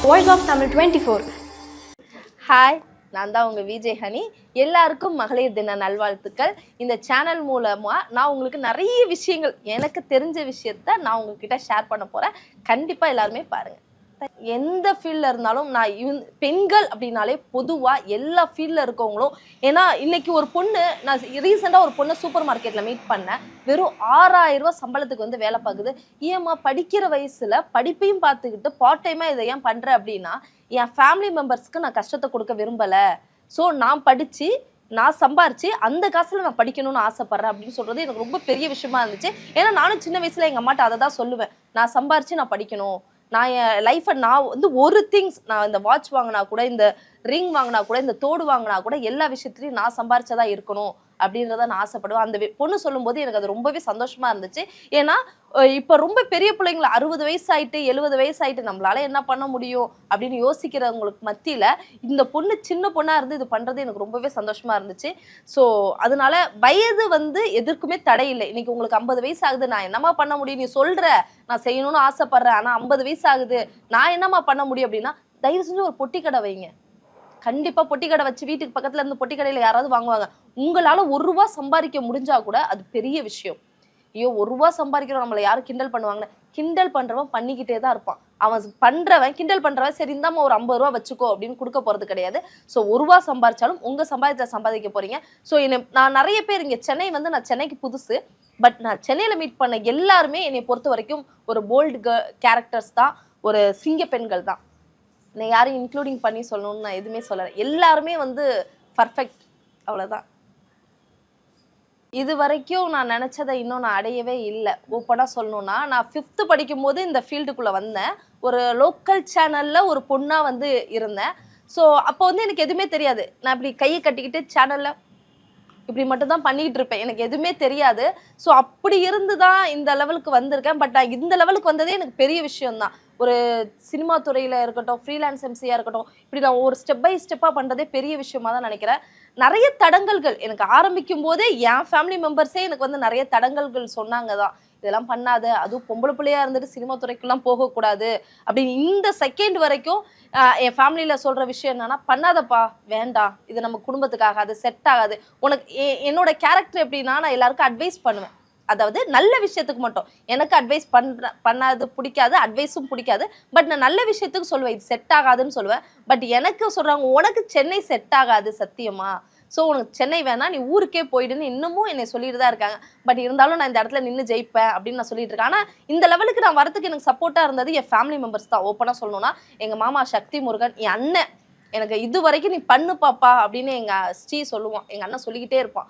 Voice of Tamil 24. Hi, நான் தான் உங்கள் விஜய் ஹனி. எல்லாருக்கும் மகளிர் தின நல்வாழ்த்துக்கள். இந்த சேனல் மூலமாக நான் உங்களுக்கு நிறைய விஷயங்கள், எனக்கு தெரிஞ்ச விஷயத்த நான் உங்ககிட்ட ஷேர் பண்ண போகிறேன். கண்டிப்பாக எல்லாருமே பாருங்கள். எந்த ஃபீல்டில் இருந்தாலும் நான் பெண்கள் அப்படின்னாலே பொதுவாக எல்லா ஃபீல்டில் இருக்கவங்களும், ஏன்னா இன்னைக்கு ஒரு பொண்ணு, நான் ரீசெண்டாக ஒரு பொண்ணை சூப்பர் மார்க்கெட்டில் மீட் பண்ணேன். வெறும் 6000 ரூபா சம்பளத்துக்கு வந்து வேலை பார்க்குது. ஏம்மா படிக்கிற வயசில் படிப்பையும் பார்த்துக்கிட்டு பார்ட் டைமாக இதை ஏன் பண்ணுற அப்படின்னா, என் ஃபேமிலி மெம்பர்ஸ்க்கு நான் கஷ்டத்தை கொடுக்க விரும்பலை. ஸோ நான் படித்து நான் சம்பாரிச்சு அந்த காசில் நான் படிக்கணும்னு ஆசைப்பட்றேன் அப்படின்னு சொல்கிறது எனக்கு ரொம்ப பெரிய விஷயமா இருந்துச்சு. ஏன்னா நானும் சின்ன வயசில் எங்கள் அம்மாட்ட அதை தான் சொல்லுவேன், நான் சம்பாரித்து நான் படிக்கணும். நான் என் லைஃப்பை நான் வந்து ஒரு திங்ஸ், நான் இந்த வாட்ச் வாங்கினா கூட, இந்த ரிங் வாங்கினா கூட, இந்த தோடு வாங்கினா கூட, எல்லா விஷயத்துலையும் நான் சம்பாரிச்சதா இருக்கணும் அப்படின்றத நான் ஆசைப்படுவேன். அந்த பொண்ணு சொல்லும்போது எனக்கு அது ரொம்பவே சந்தோஷமா இருந்துச்சு. ஏன்னா இப்போ ரொம்ப பெரிய பிள்ளைங்களை 60 வயசு ஆயிட்டு 70 வயசு ஆயிட்டு நம்மளால என்ன பண்ண முடியும் அப்படின்னு யோசிக்கிறவங்களுக்கு மத்தியில இந்த பொண்ணு சின்ன பொண்ணா இருந்து இது பண்றது எனக்கு ரொம்பவே சந்தோஷமா இருந்துச்சு. ஸோ அதனால வயது வந்து எதற்குமே தடை இல்லை. இன்னைக்கு உங்களுக்கு 50 வயசு ஆகுது, நான் என்னமா பண்ண முடியும், நீ சொல்ற நான் செய்யணும்னு ஆசைப்படுறேன், ஆனா 50 வயசு ஆகுது நான் என்னமா பண்ண முடியும் அப்படின்னா, தயவு செஞ்சு ஒரு பொட்டி கடை வைங்க. கண்டிப்பா பொட்டி கடை வச்சு வீட்டுக்கு பக்கத்துல இருந்து பொட்டி கடையில யாராவது வாங்குவாங்க. உங்களால 1 ரூபா சம்பாதிக்க முடிஞ்சா கூட அது பெரிய விஷயம். ஐயோ 1 ரூபா சம்பாதிக்கிறோம், நம்மளை யாரும் கிண்டல் பண்ணுவாங்கன்னு. கிண்டல் பண்றவன் பண்ணிக்கிட்டே தான் இருப்பான். அவன் பண்றவன் கிண்டல் பண்றவன் சரி இந்தாம ஒரு 50 ரூபா வச்சுக்கோ அப்படின்னு கொடுக்க போறது கிடையாது. ஸோ 1 ரூபா சம்பாதிச்சாலும் உங்க சம்பாதித்த சம்பாதிக்க போறீங்க. ஸோ நான் நிறைய பேர் இங்க சென்னை வந்து, நான் சென்னைக்கு புதுசு, பட் நான் சென்னையில மீட் பண்ண எல்லாருமே என்னை பொறுத்த வரைக்கும் ஒரு போல்டு கேரக்டர்ஸ் தான், ஒரு சிங்க பெண்கள் தான். நான் யாரையும் இன்க்ளூடிங் பண்ணி சொல்லணும்னு நான் எதுவுமே சொல்லலை. எல்லாருமே வந்து பர்ஃபெக்ட், அவ்வளோதான். இது வரைக்கும் நான் நினச்சதை இன்னும் நான் அடையவே இல்லை. ஓப்பனாக சொல்லணும்னா, நான் 5th படிக்கும் போது இந்த ஃபீல்டுக்குள்ளே வந்தேன். ஒரு லோக்கல் சேனலில் ஒரு பொண்ணாக வந்து இருந்தேன். ஸோ அப்போ வந்து எனக்கு எதுவுமே தெரியாது. நான் இப்படி கையை கட்டிக்கிட்டு சேனலில் இப்படி மட்டும் தான் பண்ணிக்கிட்டு இருப்பேன், எனக்கு எதுவுமே தெரியாது. ஸோ அப்படி இருந்து தான் இந்த லெவலுக்கு வந்திருக்கேன். பட் நான் இந்த லெவலுக்கு வந்ததே எனக்கு பெரிய விஷயம்தான். ஒரு சினிமா துறையில் இருக்கட்டும், ஃப்ரீலான்ஸ் எம்சியாக இருக்கட்டும், இப்படி நான் ஒரு ஸ்டெப் பை ஸ்டெப்பாக பண்ணுறதே பெரிய விஷயமா தான் நினைக்கிறேன். நிறைய தடங்கல்கள் எனக்கு ஆரம்பிக்கும் போதே என் ஃபேமிலி மெம்பர்ஸே எனக்கு வந்து நிறைய தடங்கல்கள் சொன்னாங்க தான். இதெல்லாம் பண்ணாத, அதுவும் பொம்பளை பிள்ளையா இருந்துட்டு சினிமா துறைக்கெல்லாம் போகக்கூடாது அப்படின்னு. இந்த செகண்ட் வரைக்கும் என் ஃபேமிலியில் சொல்கிற விஷயம் என்னன்னா, பண்ணாதப்பா, வேண்டாம், இது நம்ம குடும்பத்துக்காக, அது செட் ஆகாது. உனக்கு என்னோட கேரக்டர் எப்படின்னா, நான் எல்லாருக்கும் அட்வைஸ் பண்ணுவேன். அதாவது நல்ல விஷயத்துக்கு மட்டும். எனக்கு அட்வைஸ் பண்ணாது பிடிக்காது, அட்வைஸும் பிடிக்காது. பட் நான் நல்ல விஷயத்துக்கு சொல்லுவேன், இது செட் ஆகாதுன்னு சொல்லுவேன். பட் எனக்கு சொல்கிறாங்க, உனக்கு சென்னை செட் ஆகாது சத்தியமா, ஸோ உனக்கு சென்னை வேணாம், நீ ஊருக்கே போயிடுன்னு இன்னமும் என்னை சொல்லிட்டு தான் இருக்காங்க. பட் இருந்தாலும் நான் இந்த இடத்துல நின்று ஜெயிப்பேன் அப்படின்னு நான் சொல்லிட்டு இருக்கேன். ஆனால் இந்த லெவலுக்கு நான் வரதுக்கு எனக்கு சப்போர்ட்டாக இருந்தது என் ஃபேமிலி மெம்பர்ஸ் தான். ஓப்பனாக சொல்லணும்னா, எங்கள் மாமா சக்தி முருகன், என் அண்ணன், எனக்கு இது வரைக்கும் நீ பண்ணு பாப்பா அப்படின்னு எங்கள் ஸ்ரீ சொல்லுவான், எங்கள் அண்ணன் சொல்லிக்கிட்டே இருப்பான்.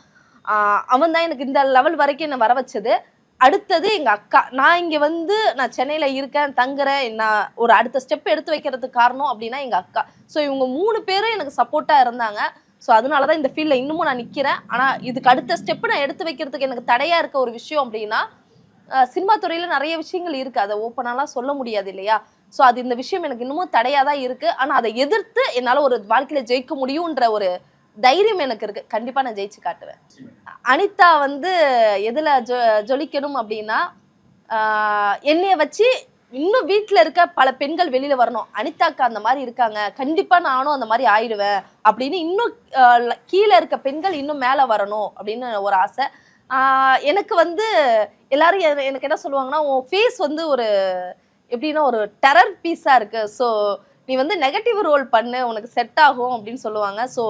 அவன் தான் எனக்கு இந்த லெவல் வரைக்கும் என்னை வர வச்சது. அடுத்தது எங்கள் அக்கா. நான் இங்கே வந்து நான் சென்னையில் இருக்கேன், தங்குறேன், நான் ஒரு அடுத்த ஸ்டெப் எடுத்து வைக்கிறதுக்கு காரணம் அப்படின்னா எங்கள் அக்கா. ஸோ இவங்க 3 பேரும் எனக்கு சப்போர்ட்டாக இருந்தாங்க. ஸோ அதனால தான் இந்த ஃபீல்டில் இன்னமும் நான் நிற்கிறேன். ஆனால் இதுக்கு அடுத்த ஸ்டெப்பு நான் எடுத்து வைக்கிறதுக்கு எனக்கு தடையாக இருக்க ஒரு விஷயம் அப்படின்னா, சினிமா துறையில் நிறைய விஷயங்கள் இருக்குது, அதை ஓப்பனாலாம் சொல்ல முடியாது இல்லையா. ஸோ அது இந்த விஷயம் எனக்கு இன்னமும் தடையாக தான் இருக்குது. ஆனால் அதை எதிர்த்து என்னால் ஒரு வாழ்க்கையில் ஜெயிக்க முடியுன்ற ஒரு தைரியம் எனக்கு இருக்கு. கண்டிப்பா நான் ஜெயிச்சு காட்டுவேன். அனிதா வந்து எதுல ஜொலிக்கணும் அப்படின்னா, என்னைய வச்சு இன்னும் வீட்டுல இருக்க பல பெண்கள் வெளியில வரணும், அனிதாக்கு அந்த மாதிரி இருக்காங்க, கண்டிப்பா நானும் அந்த மாதிரி ஆயிடுவேன் அப்படின்னு, இன்னும் கீழே இருக்க பெண்கள் இன்னும் மேல வரணும் அப்படின்னு ஒரு ஆசை. எனக்கு வந்து எல்லாரும் எனக்கு என்ன சொல்லுவாங்கன்னா, உன் ஃபேஸ் வந்து ஒரு எப்படின்னா ஒரு டெரர் பீஸா இருக்கு, ஸோ நீ வந்து நெகட்டிவ் ரோல் பண்ணு, உனக்கு செட் ஆகும் அப்படின்னு சொல்லுவாங்க. ஸோ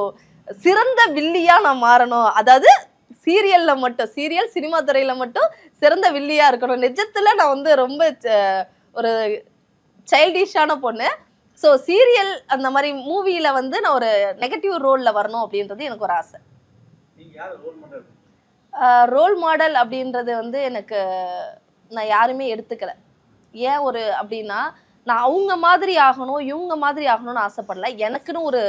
சிறந்த வில்லியா நான் மாறணும், அதாவது சீரியல்ல மட்டும், சீரியல் சினிமா துறையில மட்டும் சிறந்த வில்லியா இருக்கணும். நிஜத்துல நான் வந்து ரொம்ப ஒரு சைல்டிஷான பொண்ணு. ஸோ சீரியல் அந்த மாதிரி மூவியில வந்து நான் ஒரு நெகட்டிவ் ரோல்ல வரணும் அப்படின்றது எனக்கு ஒரு ஆசை. ரோல் மாடல் அப்படின்றது வந்து எனக்கு நான் யாருமே எடுத்துக்கல. ஏன் ஒரு அப்படின்னா, நான் அவங்க மாதிரி ஆகணும் இவங்க மாதிரி ஆகணும்னு ஆசைப்படல. எனக்குன்னு ஒரு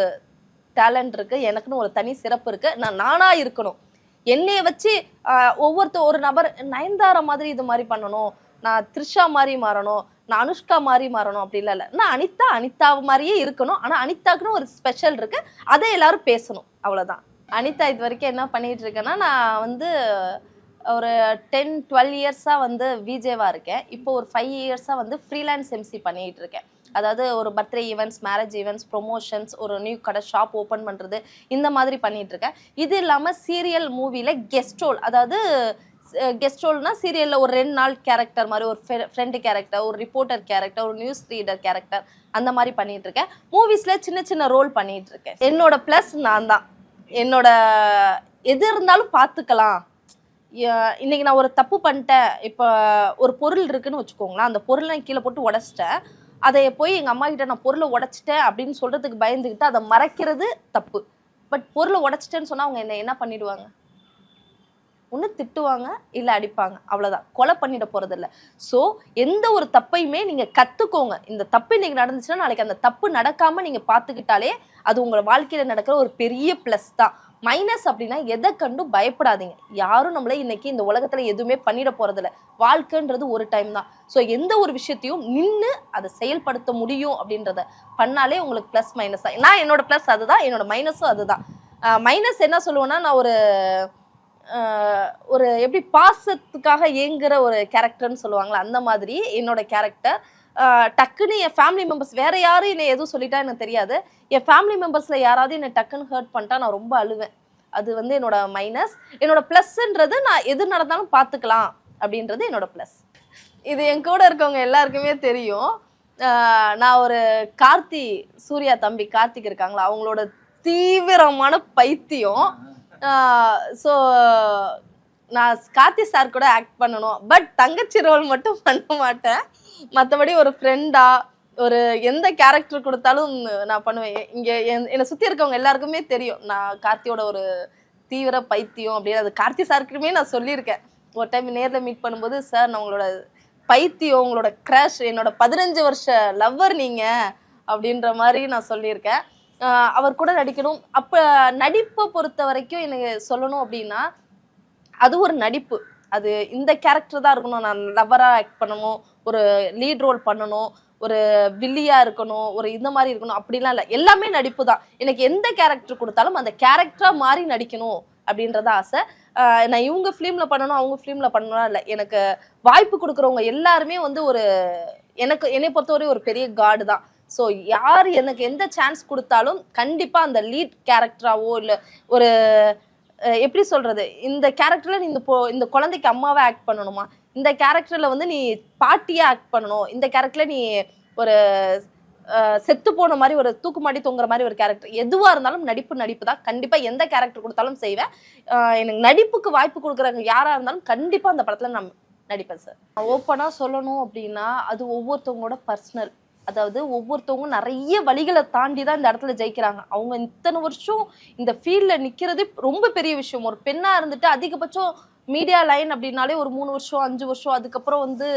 டேலண்ட் இருக்கு, எனக்குன்னு ஒரு தனி சிறப்பு இருக்கு. நான் நானா இருக்கணும். என்னைய வச்சு ஒரு நபர் நயன்தாரா மாதிரி இது மாதிரி பண்ணணும், நான் த்ரிஷா மாதிரி மாறணும், நான் அனுஷ்கா மாதிரி மாறணும் அப்படிலாம் இல்லை. நான் அனிதா மாதிரியே இருக்கணும். ஆனால் அனிதாக்குன்னு ஒரு ஸ்பெஷல் இருக்கு, அதை எல்லாரும் பேசணும், அவ்வளோதான். அனிதா இது வரைக்கும் என்ன பண்ணிட்டு இருக்கேன்னா, நான் வந்து ஒரு 10-12 இயர்ஸா வந்து விஜேவா இருக்கேன். இப்போ ஒரு 5 இயர்ஸா வந்து ஃப்ரீலான்ஸ் எம்சி பண்ணிட்டு இருக்கேன். அதாவது ஒரு birthday events, marriage events, promotions, ஒரு நியூ கடை ஷாப் ஓப்பன் பண்றது, இந்த மாதிரி பண்ணிட்டு இருக்கேன். இது இல்லாம சீரியல் மூவில கெஸ்ட் ரோல், அதாவது கெஸ்ட் ரோல்னா சீரியல்ல ஒரு 2 நாள் கேரக்டர் மாதிரி, ஒரு ஃப்ரெண்டு கேரக்டர், ஒரு ரிப்போர்ட்டர் கேரக்டர், ஒரு நியூஸ் ரீடர் கேரக்டர், அந்த மாதிரி பண்ணிட்டு இருக்கேன். மூவிஸ்ல சின்ன சின்ன ரோல் பண்ணிட்டு இருக்கேன். என்னோட பிளஸ் நான் தான். என்னோட எது இருந்தாலும் பார்த்துக்கலாம். இன்னைக்கு நான் ஒரு தப்பு பண்ணிட்டேன். இப்போ ஒரு பொருள் இருக்குன்னு வச்சுக்கோங்களேன், அந்த பொருளை நான் கீழே போட்டு உடைச்சிட்டேன். அதை போய் எங்கள் அம்மா கிட்ட நான் பொருளை உடைச்சிட்டேன் அப்படின்னு சொல்றதுக்கு பயந்துக்கிட்டு அதை மறைக்கிறது தப்பு. பட் பொருளை உடைச்சிட்டேன்னு சொன்னா அவங்க என்ன பண்ணிடுவாங்க? ஒன்று திட்டுவாங்க, இல்லை அடிப்பாங்க, அவ்வளோதான். கொலை பண்ணிட போறது இல்லை. ஸோ எந்த ஒரு தப்பையுமே நீங்க கத்துக்கோங்க. இந்த தப்பு இன்னைக்கு நடந்துச்சுன்னா நாளைக்கு அந்த தப்பு நடக்காம நீங்க பார்த்துக்கிட்டாலே அது உங்க வாழ்க்கையில நடக்கிற ஒரு பெரிய பிளஸ் தான். மைனஸ் அப்படின்னா எதை கண்டும் பயப்படாதீங்க. யாரும் நம்மள இன்னைக்கு இந்த உலகத்துல எதுவுமே பண்ணிட போறதில்ல. வாழ்க்கைன்றது ஒரு டைம் தான். ஸோ எந்த ஒரு விஷயத்தையும் நின்று அதை செயல்படுத்த முடியும் அப்படின்றத பண்ணாலே உங்களுக்கு பிளஸ் மைனஸ் தான். நான் என்னோட பிளஸ் அதுதான், என்னோட மைனஸும் அதுதான். மைனஸ் என்ன சொல்லுவேன்னா, நான் ஒரு எப்படி பாசத்துக்காக ஏங்குற ஒரு கேரக்டர்னு சொல்லுவாங்களா, அந்த மாதிரி என்னோட கேரக்டர். டக்குன்னு என் ஃபேமிலி மெம்பர்ஸ் வேற யாரும் என்னை எதுவும் சொல்லிட்டா எனக்கு தெரியாது. என் ஃபேமிலி மெம்பர்ஸ்ல யாராவது என்னை டக்குன்னு ஹர்ட் பண்ணிட்டா நான் ரொம்ப அழுவேன். அது வந்து என்னோட மைனஸ். என்னோட பிளஸ்ன்றது நான் எது நடந்தாலும் பார்த்துக்கலாம் அப்படின்றது என்னோட பிளஸ். இது என் கூட இருக்கவங்க எல்லாருக்குமே தெரியும். நான் ஒரு சூர்யா தம்பி கார்த்திக் இருக்காங்களா, அவங்களோட தீவிரமான பைத்தியம். ஸோ நான் கார்த்தி சார் கூட ஆக்ட் பண்ணணும், பட் தங்கச்சி ரோல் மட்டும் பண்ண மாட்டேன். மற்றபடி ஒரு ஃப்ரெண்டா ஒரு எந்த கேரக்டர் கொடுத்தாலும் நான் பண்ணுவேன். இங்கே என்னை சுற்றி இருக்கவங்க எல்லாருக்குமே தெரியும் நான் கார்த்தியோட ஒரு தீவிர பைத்தியம் அப்படின்னு. அது கார்த்தி சாருக்குமே நான் சொல்லியிருக்கேன். ஒரு டைம் நேரில் மீட் பண்ணும்போது, சார் நான் உங்களோட பைத்தியம், உங்களோட க்ரஷ், என்னோட 15 வருஷ லவ்வர் நீங்கள் அப்படின்ற மாதிரி நான் சொல்லியிருக்கேன். அவர் கூட நடிக்கணும். அப்போ நடிப்பை பொறுத்த வரைக்கும் எனக்கு சொல்லணும் அப்படின்னா, அது ஒரு நடிப்பு. அது இந்த கேரக்டர் தான் இருக்கணும். நான் லவ்வராக ஆக்ட் பண்ணணும், ஒரு லீட் ரோல் பண்ணணும், ஒரு வில்லியாக இருக்கணும், ஒரு இந்த மாதிரி இருக்கணும் அப்படிலாம் இல்லை. எல்லாமே நடிப்பு தான். எனக்கு எந்த கேரக்டர் கொடுத்தாலும் அந்த கேரக்டராக மாறி நடிக்கணும் அப்படின்றத ஆசை. நான் இவங்க ஃபிலிமில் பண்ணணும், அவங்க ஃபிலிமில் பண்ணணும் இல்லை. எனக்கு வாய்ப்பு கொடுக்குறவங்க எல்லாருமே வந்து என்னை பொறுத்தவரை ஒரு பெரிய காடு தான். ஸோ யார் எனக்கு எந்த சான்ஸ் கொடுத்தாலும் கண்டிப்பாக அந்த லீட் கேரக்டராவோ இல்லை ஒரு எப்படி சொல்றது, இந்த கேரக்டர்ல நீ இந்த குழந்தைக்கு அம்மாவை ஆக்ட் பண்ணணுமா, இந்த கேரக்டர்ல வந்து நீ பாட்டியா ஆக்ட் பண்ணணும், இந்த கேரக்டர்ல நீ ஒரு செத்து போன மாதிரி ஒரு தூக்கு மாடி தொங்குற மாதிரி ஒரு கேரக்டர், எதுவா இருந்தாலும் நடிப்பு தான். கண்டிப்பா எந்த கேரக்டர் கொடுத்தாலும் செய்வேன். எனக்கு நடிப்புக்கு வாய்ப்பு கொடுக்குறவங்க யாரா இருந்தாலும் கண்டிப்பா அந்த படத்துல நான் நடிப்பேன் சார். ஓப்பனா சொல்லணும் அப்படின்னா, அது ஒவ்வொருத்தவங்களோட பர்சனல். அதாவது ஒவ்வொருத்தவங்க நிறைய வழிகளை தாண்டி தான் இந்த இடத்துல ஜெயிக்கிறாங்க. அவங்க இத்தனை வருஷம் இந்த ஃபீல்ட்ல நிக்கிறது ரொம்ப பெரிய விஷயம். ஒரு பெண்ணா இருந்துட்டு அதிகபட்சம் மீடியா லைன் அப்படின்னாலே ஒரு 3 வருஷம் 5 வருஷம், அதுக்கப்புறம் வந்து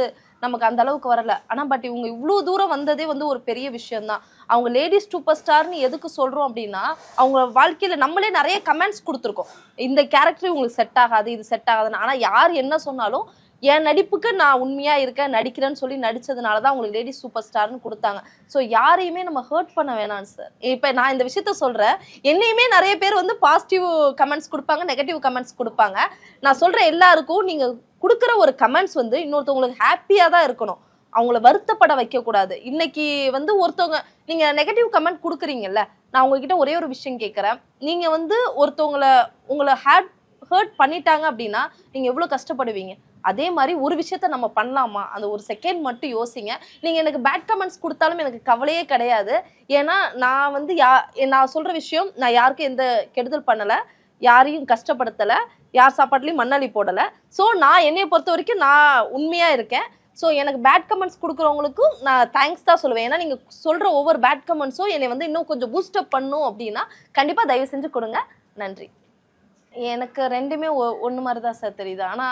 நமக்கு அந்த அளவுக்கு வரல. ஆனா பட் இவங்க இவ்வளோ தூரம் வந்ததே வந்து ஒரு பெரிய விஷயம் தான். அவங்க லேடிஸ் சூப்பர் ஸ்டார்னு எதுக்கு சொல்றோம் அப்படின்னா, அவங்க வாழ்க்கையில நம்மளே நிறைய கமெண்ட்ஸ் கொடுத்துருக்கோம். இந்த கேரக்டர் உங்களுக்கு செட் ஆகாது, இது செட் ஆகாதுன்னு. ஆனா யார் என்ன சொன்னாலும் என் நடிப்புக்கு நான் உண்மையா இருக்கேன், நடிக்கிறேன்னு சொல்லி நடிச்சதுனால தான் உங்களுக்கு லேடி சூப்பர் ஸ்டார்னு கொடுத்தாங்க. ஸோ யாரையுமே நம்ம ஹர்ட் பண்ண வேணாம் சார். இப்போ நான் இந்த விஷயத்த சொல்றேன், என்னையுமே நிறைய பேர் வந்து பாசிட்டிவ் கமெண்ட்ஸ் கொடுப்பாங்க, நெகட்டிவ் கமெண்ட்ஸ் கொடுப்பாங்க. நான் சொல்ற எல்லாருக்கும் நீங்க கொடுக்குற ஒரு கமெண்ட்ஸ் வந்து இன்னொருத்தவங்களுக்கு ஹாப்பியா தான் இருக்கணும், அவங்கள வருத்தப்பட வைக்க கூடாது. இன்னைக்கு வந்து ஒருத்தவங்க நீங்க நெகட்டிவ் கமெண்ட் கொடுக்குறீங்கல்ல, நான் உங்ககிட்ட ஒரே ஒரு விஷயம் கேட்குறேன். நீங்க வந்து உங்களை ஹர்ட் பண்ணிட்டாங்க அப்படின்னா நீங்க எவ்வளவு கஷ்டப்படுவீங்க? அதே மாதிரி ஒரு விஷயத்த நம்ம பண்ணலாமா, அந்த ஒரு செகண்ட் மட்டும் யோசிங்க. நீங்க எனக்கு பேட் கமெண்ட்ஸ் கொடுத்தாலும் எனக்கு கவலையே கிடையாது. ஏன்னா நான் வந்து நான் சொல்ற விஷயம், நான் யாருக்கும் எந்த கெடுதல் பண்ணல, யாரையும் கஷ்டப்படுத்தல, யார் சாப்பாட்டுலயும் மண்ணாளி போடல. ஸோ நான் என்னைய பொறுத்த வரைக்கும் நான் உண்மையா இருக்கேன். ஸோ எனக்கு பேட் கமெண்ட்ஸ் கொடுக்குறவங்களுக்கும் நான் தேங்க்ஸ் தான் சொல்லுவேன். ஏன்னா நீங்க சொல்ற ஒவ்வொரு பேட் கமெண்ட்ஸும் என்னை வந்து இன்னும் கொஞ்சம் பூஸ்டப் பண்ணும் அப்படின்னா கண்டிப்பா தயவு செஞ்சு கொடுங்க. நன்றி. எனக்கு ரெண்டுமே ஒன்று மாதிரி தான் சார் தெரியுது. ஆனா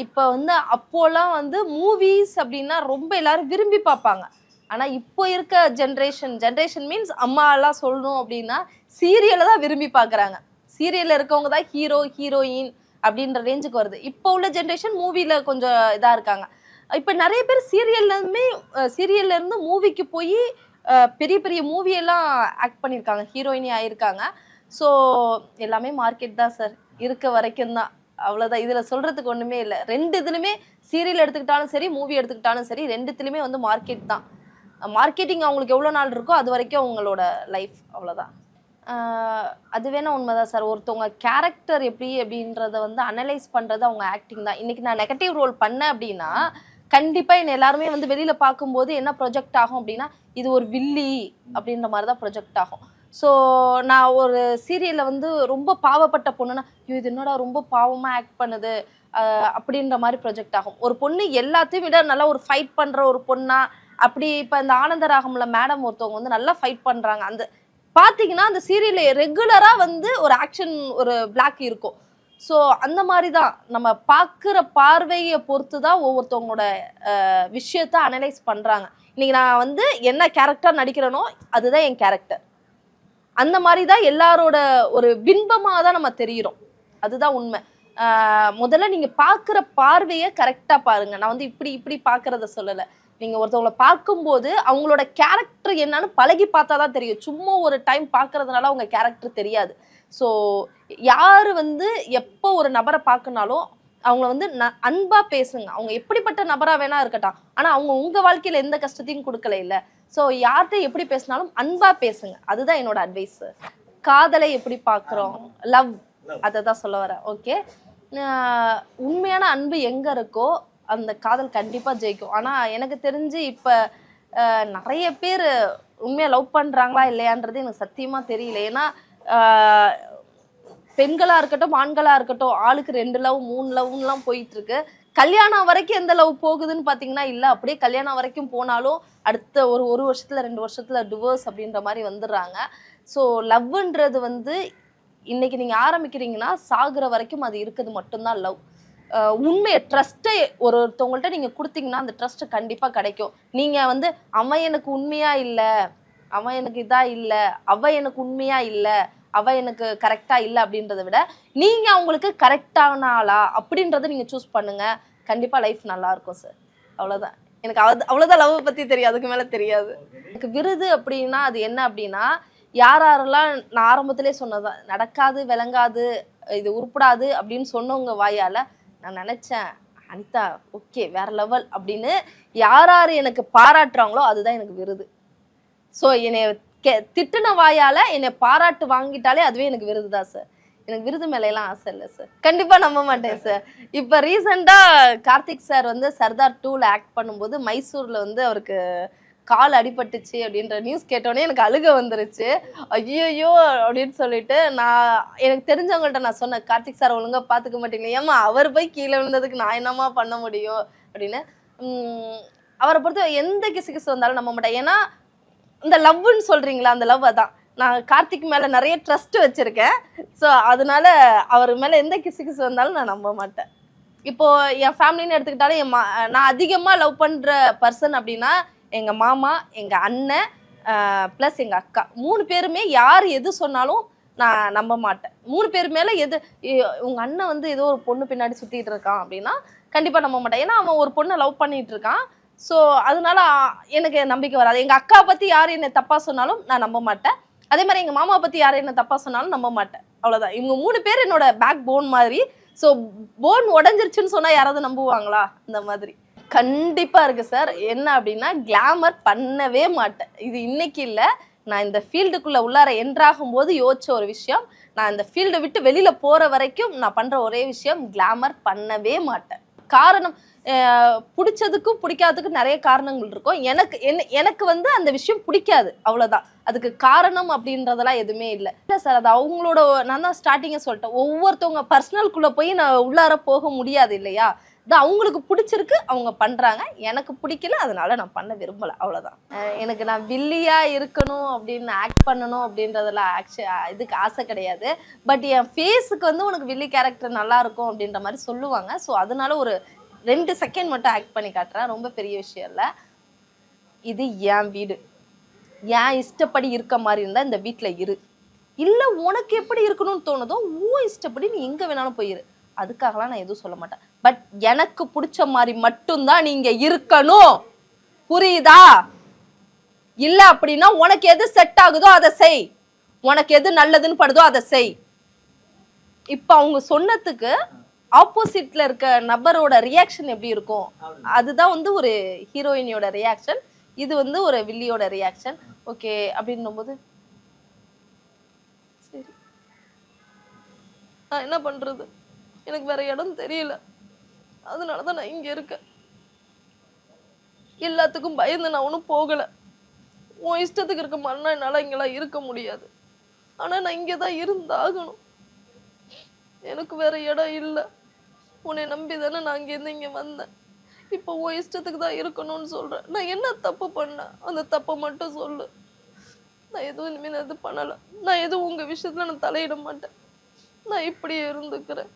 இப்போ வந்து அப்போலாம் வந்து மூவிஸ் அப்படின்னா ரொம்ப எல்லாரும் விரும்பி பார்ப்பாங்க. ஆனா இப்போ இருக்க ஜென்ரேஷன் மீன்ஸ் அம்மாலாம் சொல்லணும் அப்படின்னா சீரியலை தான் விரும்பி பார்க்குறாங்க. சீரியல்ல இருக்கவங்க தான் ஹீரோ ஹீரோயின் அப்படின்ற ரேஞ்சுக்கு வருது. இப்போ உள்ள ஜென்ரேஷன் மூவில கொஞ்சம் இதா இருக்காங்க. இப்போ நிறைய பேர் சீரியல்ல இருந்து மூவிக்கு போய் பெரிய பெரிய மூவியெல்லாம் ஆக்ட் பண்ணியிருக்காங்க, ஹீரோயினி ஆயிருக்காங்க. ஸோ எல்லாமே மார்க்கெட் தான் சார், இருக்க வரைக்கும் தான். அவ்வளவுதான். இதுல சொல்றதுக்கு ஒண்ணுமே இல்ல. ரெண்டு இதுலயுமே சீரியல் எடுத்துக்கிட்டாலும் சரி, மூவி எடுத்துக்கிட்டாலும் சரி, ரெண்டுத்துலயுமே வந்து மார்க்கெட் தான். மார்க்கெட்டிங் அவங்களுக்கு எவ்வளவு நாள் இருக்கோ அது வரைக்கும் அவங்களோட லைஃப் அவ்வளவுதான். அது வேணா உண்மைதான் சார். ஒருத்தவங்க கேரக்டர் எப்படி அப்படின்றத வந்து அனலைஸ் பண்றது அவங்க ஆக்டிங் தான். இன்னைக்கு நான் நெகட்டிவ் ரோல் பண்ணேன் அப்படின்னா கண்டிப்பா என்ன எல்லாருமே வந்து வெளியில பார்க்கும்போது என்ன ப்ரொஜெக்ட் ஆகும் அப்படின்னா இது ஒரு வில்லி அப்படின்ற மாதிரி தான் ப்ரொஜெக்ட் ஆகும். ஸோ நான் ஒரு சீரியல்ல வந்து ரொம்ப பாவப்பட்ட பொண்ணுன்னா ஐயோ இது என்னடா ரொம்ப பாவமா ஆக்ட் பண்ணுது அப்படின்ற மாதிரி ப்ரொஜெக்ட் ஆகும். ஒரு பொண்ணு எல்லாத்தையும் விட நல்லா ஒரு ஃபைட் பண்ற ஒரு பொண்ணா அப்படி இப்ப இந்த ஆனந்தராகம்ல மேடம் ஒருத்தவங்க வந்து நல்லா ஃபைட் பண்றாங்க. அந்த பாத்தீங்கன்னா அந்த சீரியல்ல ரெகுலரா வந்து ஒரு ஆக்ஷன் ஒரு பிளாக் இருக்கும். ஸோ அந்த மாதிரி தான் நம்ம பார்க்குற பார்வையை பொறுத்து தான் ஒவ்வொருத்தவங்களோட விஷயத்த அனலைஸ் பண்றாங்க. இன்னைக்கு நான் வந்து என்ன கேரக்டர் நடிக்கிறேனோ அதுதான் என் கேரக்டர். அந்த மாதிரி தான் எல்லாரோட ஒரு பின்பமாக தான் நம்ம தெரிகிறோம். அதுதான் உண்மை. முதல்ல நீங்க பார்க்குற பார்வையை கரெக்டாக பாருங்க. நான் வந்து இப்படி இப்படி பார்க்கறத சொல்லலை. நீங்க ஒருத்தவங்களை பார்க்கும்போது அவங்களோட கேரக்டர் என்னன்னு பழகி பார்த்தா தான் தெரியும். சும்மா ஒரு டைம் பார்க்கறதுனால அவங்க கேரக்டர் தெரியாது. ஸோ யாரு வந்து எப்போ ஒரு நபரை பார்க்கனாலும் அவங்கள வந்து அன்பா பேசுங்க. அவங்க எப்படிப்பட்ட நபரா வேணா இருக்கட்டும். ஆனா அவங்க உங்க வாழ்க்கையில எந்த கஷ்டத்தையும் கொடுக்கல இல்ல. ஸோ யார்கிட்ட எப்படி பேசினாலும் அன்பா பேசுங்க. அதுதான் என்னோட அட்வைஸ். காதலை எப்படி பார்க்குறோம், லவ் அதை தான் சொல்ல வரேன். ஓகே, உண்மையான அன்பு எங்க இருக்கோ அந்த காதல் கண்டிப்பா ஜெயிக்கும். ஆனா எனக்கு தெரிஞ்சு இப்ப நிறைய பேர் உண்மையா லவ் பண்றாங்களா இல்லையான்றது எனக்கு சத்தியமா தெரியல. ஏன்னா பெண்களா இருக்கட்டும் ஆண்களா இருக்கட்டும் ஆளுக்கு 2 லவ் 3 லவ்லாம் போயிட்டு இருக்கு. கல்யாணம் வரைக்கும் எந்த லவ் போகுதுன்னு பாத்தீங்கன்னா இல்ல. அப்படியே கல்யாணம் வரைக்கும் போனாலும் அடுத்த ஒரு வருஷத்துல 2 வருஷத்துல டிவோர்ஸ் அப்படின்ற மாதிரி வந்துடுறாங்க. ஸோ லவ்ன்றது வந்து இன்னைக்கு நீங்க ஆரம்பிக்கிறீங்கன்னா சாகுற வரைக்கும் அது இருக்குது மட்டும்தான் லவ். உண்மையை ட்ரஸ்ட்டை ஒருத்தவங்கள்ட்ட நீங்க கொடுத்தீங்கன்னா அந்த ட்ரஸ்ட் கண்டிப்பா கிடைக்கும். நீங்க வந்து அவன் எனக்கு உண்மையா இல்ல, அவன் எனக்கு இதா இல்ல, அவ எனக்கு உண்மையா இல்ல, அவ எனக்கு கரெக்டா இல்ல அப்படின்றத விட நீங்க அவங்களுக்கு கரெக்டான ஆளா அப்படின்றத நீங்க சூஸ் பண்ணுங்க. கண்டிப்பா லைஃப் நல்லா இருக்கும் சார். அவ்வளவுதான். எனக்கு அவ்வளவுதான் லவ் பத்தி தெரியும். அதுக்கு மேல தெரியாது. எனக்கு விருது அப்படின்னா அது என்ன அப்படின்னா யாரெல்லாம் நான் ஆரம்பத்திலே சொன்னதான் நடக்காது விளங்காது இது உருப்படாது அப்படின்னு சொன்னவங்க வாயால நான் நினைச்சேன் அனிதா ஓகே வேற லெவல் அப்படின்னு யார் எனக்கு பாராட்டுறாங்களோ அதுதான் எனக்கு விருது. ஸோ என்னை திட்டுன வாயால என்னை பாராட்டு வாங்கிட்டாலே அதுவே எனக்கு விருது தான் சார். எனக்கு விருது மேலாம் ஆசை இல்லை சார். கண்டிப்பா நம்ப மாட்டேன் சார். இப்ப ரீசெண்டா கார்த்திக் சார் வந்து சர்தார் 2ல ஆக்ட் பண்ணும்போது மைசூர்ல வந்து அவருக்கு கால் அடிபட்டுச்சு அப்படின்ற நியூஸ் கேட்டோடனே எனக்கு அழுக வந்துருச்சு. ஐயோ அப்படின்னு சொல்லிட்டு நான் எனக்கு தெரிஞ்சவங்கள்ட்ட நான் சொன்னேன் கார்த்திக் சார் ஒழுங்கா பாத்துக்க மாட்டீங்களா, ஏமா அவர் போய் கீழே விழுந்ததுக்கு நான் என்னமா பண்ண முடியும் அப்படின்னு. அவரை பொறுத்த எந்த கிசு வந்தாலும் நம்ப மாட்டேன். ஏன்னா இந்த லவ்னு சொல்றீங்களா அந்த லவ் தான். நான் கார்த்திக் மேல நிறைய ட்ரஸ்ட் வச்சிருக்கேன். ஸோ அதனால அவர் மேல எந்த கிசு வந்தாலும் நான் நம்ப மாட்டேன். இப்போ என் ஃபேமிலின்னு எடுத்துக்கிட்டாலே நான் அதிகமா லவ் பண்ற பர்சன் அப்படின்னா எங்க மாமா எங்க அண்ணன் பிளஸ் எங்க அக்கா 3 பேருமே யார் எது சொன்னாலும் நான் நம்ப மாட்டேன். 3 பேர் மேல எது உங்க அண்ணன் வந்து ஏதோ ஒரு பொண்ணு பின்னாடி சுத்திட்டு இருக்கான் அப்படின்னா கண்டிப்பா நம்ப மாட்டேன். ஏன்னா அவன் ஒரு பொண்ணை லவ் பண்ணிட்டு இருக்கான். ஸோ அதனால எனக்கு நம்பிக்கை வராது. எங்க அக்கா பத்தி யார் என்ன தப்பா சொன்னாலும் நான் நம்ப மாட்டேன். அதே மாதிரி எங்க மாமா பத்தி யார் என்ன தப்பா சொன்னாலும் நம்ப மாட்டேன். அவ்வளவுதான். இவங்க 3 பேர் என்னோட பேக் போன் மாதிரி. ஸோ போன் உடஞ்சிருச்சுன்னு சொன்னா யாராவது நம்புவாங்களா? அந்த மாதிரி கண்டிப்பா இருக்கு சார். என்ன அப்படின்னா கிளாமர் பண்ணவே மாட்டேன். இது இன்னைக்கு இல்ல, நான் இந்த ஃபீல்டுக்குள்ள உள்ளார என்ட்ராகும் போது யோசிச்ச ஒரு விஷயம். நான் இந்த ஃபீல்டை விட்டு வெளியில போற வரைக்கும் நான் பண்ற ஒரே விஷயம் கிளாமர் பண்ணவே மாட்டேன். காரணம் பிடிச்சதுக்கும் பிடிக்காததுக்கும் நிறைய காரணங்கள் இருக்கும். எனக்கு வந்து அந்த விஷயம் பிடிக்காது அவ்வளவுதான். அதுக்கு காரணம் அப்படின்றதெல்லாம் எதுவுமே இல்லை சார். அது அவங்களோட நான் தான் ஸ்டார்டிங்கே சொல்லிட்டேன். ஒவ்வொருத்தவங்க பர்சனல்குள்ள போய் நான் உள்ளார போக முடியாது இல்லையா. அவங்களுக்கு பிடிச்சிருக்கு அவங்க பண்றாங்க, எனக்கு பிடிக்கல அதனால நான் பண்ண விரும்பல அவ்வளவுதான். எனக்கு நான் வில்லியா இருக்கணும் அப்படின்னு ஆக்ட் பண்ணணும் அப்படின்றதெல்லாம் இதுக்கு ஆசை கிடையாது. பட் என் ஃபேஸுக்கு வந்து உனக்கு வில்லி கேரக்டர் நல்லா இருக்கும் அப்படின்ற மாதிரி சொல்லுவாங்க. ஸோ அதனால ஒரு 2 செகண்ட் மட்டும் ஆக்ட் பண்ணி காட்டுறேன். ரொம்ப பெரிய விஷயம் இல்லை. இது என் வீடு, என் இஷ்டப்படி இருக்க மாதிரி இருந்தா இந்த வீட்டுல இரு. இல்ல உனக்கு எப்படி இருக்கணும்னு தோணுதோ உன் இஷ்டப்படி நீ எங்க வேணாலும் போயிரு. அதுக்காகலாம் நான் எதுவும் சொல்ல மாட்டேன். பட் எனக்கு பிடிச்ச மாதிரி மட்டும்தான் நீங்க இருக்கணும். புரியுதா? இல்ல அப்படின்னா உனக்கு எது செட் ஆகுதோ அதை செய், உனக்கு எது நல்லதுன்னு படுதோ அதை செய். இப்ப அவங்க சொன்னதுக்கு ஆப்போசிட்ல இருக்க நபரோட ரியாக்ஷன் எப்படி இருக்கும், அதுதான் வந்து ஒரு ஹீரோயினியோட ரியாக்ஷன், இது வந்து ஒரு வில்லியோட ரியாக்ஷன். ஓகே அப்படின்னும் போது சரி நான் என்ன பண்றது, எனக்கு வேற இடம் தெரியல, அதனாலதான் நான் இங்க இருக்கேன். எல்லாத்துக்கும் பயந்து நான் ஒன்றும் போகல. உன் இஷ்டத்துக்கு இருக்க மண்ணா என்னால இங்கெல்லாம் இருக்க முடியாது. ஆனா நான் இங்கதான் இருந்தாகணும். எனக்கு வேற இடம் இல்லை. உன்னை நம்பி தானே நான் அங்கேருந்து இங்க வந்தேன். இப்போ உன் இஷ்டத்துக்கு தான் இருக்கணும்னு சொல்றேன். நான் என்ன தப்பு பண்ணேன், அந்த தப்பை மட்டும் சொல்லு. நான் எதுவும் இனிமேல் இது பண்ணல. நான் எதுவும் உங்க விஷயத்துல நான் தலையிட மாட்டேன். நான் இப்படியே இருந்துக்கிறேன்.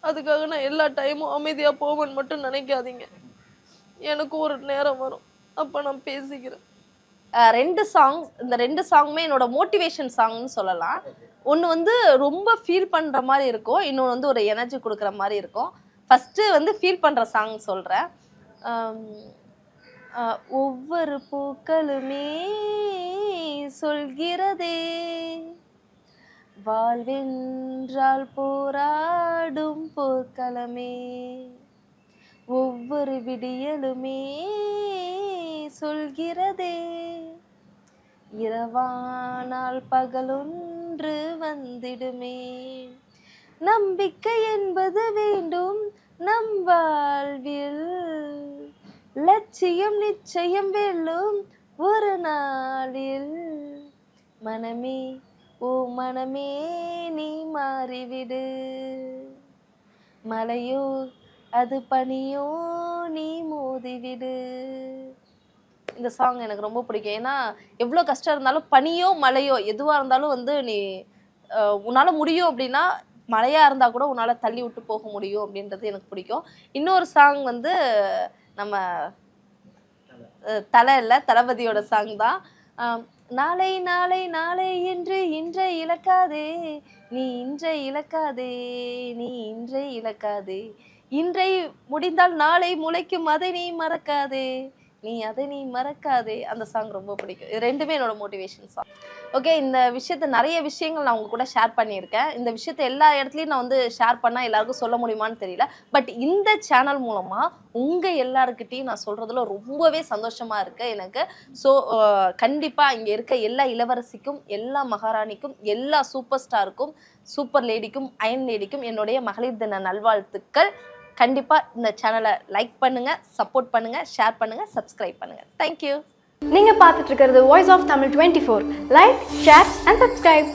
அதுக்காக நான் எல்லா டைமும் அமைதியா போவேன்னு மட்டும் நினைக்காதீங்க. எனக்கு ஒரு நேரம் வரும், அப்ப நான் பேசிக்கிறேன். 2 சாங்ஸ், இந்த 2 சாங்குமே என்னோட மோட்டிவேஷன் சாங்னு சொல்லலாம். ஒன்று வந்து ரொம்ப ஃபீல் பண்ற மாதிரி இருக்கும், இன்னொன்று வந்து ஒரு எனர்ஜி கொடுக்குற மாதிரி இருக்கும். ஃபர்ஸ்ட் வந்து ஃபீல் பண்ற சாங் சொல்றேன். ஒவ்வொரு பூக்களுமே சொல்கிறதே வாழ்வென்றால் போராடும் போர்க்களமே, ஒவ்வொரு விடியலுமே சொல்கிறதே இரவானால் பகலொன்று வந்திடுமே, நம்பிக்கை என்பது வேண்டும் நம் வாழ்வில், லட்சியம் நிச்சயம் வெல்லும் ஒரு நாளில், மனமே ஓ மனமே நீ மாறிவிடு, மலையோ அது பனியோ நீ மோதிவிடு. இந்த சாங் எனக்கு ரொம்ப பிடிக்கும். ஏன்னா எவ்வளோ கஷ்டம் இருந்தாலும் பனியோ மழையோ எதுவாக இருந்தாலும் வந்து நீ உன்னால முடியும் அப்படின்னா, மழையா இருந்தா கூட உன்னால தள்ளி விட்டு போக முடியும் அப்படின்றது எனக்கு பிடிக்கும். இன்னொரு சாங் வந்து நம்ம தலை இல்லை, தளபதியோட சாங் தான். நாளை நாளை நாளை என்று இன்றை இழக்காதே, நீ இன்றை இழக்காதே, நீ இன்றை இழக்காதே, இன்றை முடிந்தால் நாளை முளைக்கும் அதை நீ மறக்காதே, நீ அதை நீ மறக்காதே. அந்த சாங் ரொம்ப பிடிக்கும். இது 2மே என்னோட மோட்டிவேஷன் சாங். ஓகே, இந்த விஷயத்த நிறைய விஷயங்கள் நான் உங்க கூட ஷேர் பண்ணியிருக்கேன். இந்த விஷயத்த எல்லா இடத்துலையும் நான் வந்து ஷேர் பண்ணால் எல்லாருக்கும் சொல்ல முடியுமான்னு தெரியல. பட் இந்த சேனல் மூலமாக உங்கள் எல்லாருக்கிட்டையும் நான் சொல்கிறதுல ரொம்பவே சந்தோஷமாக இருக்குது எனக்கு. ஸோ கண்டிப்பாக இங்கே இருக்க எல்லா இளவரசிக்கும், எல்லா மகாராணிக்கும், எல்லா சூப்பர் ஸ்டாருக்கும், சூப்பர் லேடிக்கும், அயன் லேடிக்கும் என்னுடைய மகளிர் தின நல்வாழ்த்துக்கள். கண்டிப்பாக இந்த சேனலை லைக் பண்ணுங்கள், சப்போர்ட் பண்ணுங்கள், ஷேர் பண்ணுங்கள், சப்ஸ்கிரைப் பண்ணுங்கள். தேங்க்யூ. நீங்க பார்த்துட்டு இருக்கிறது voice of Tamil 24. Like, share and subscribe.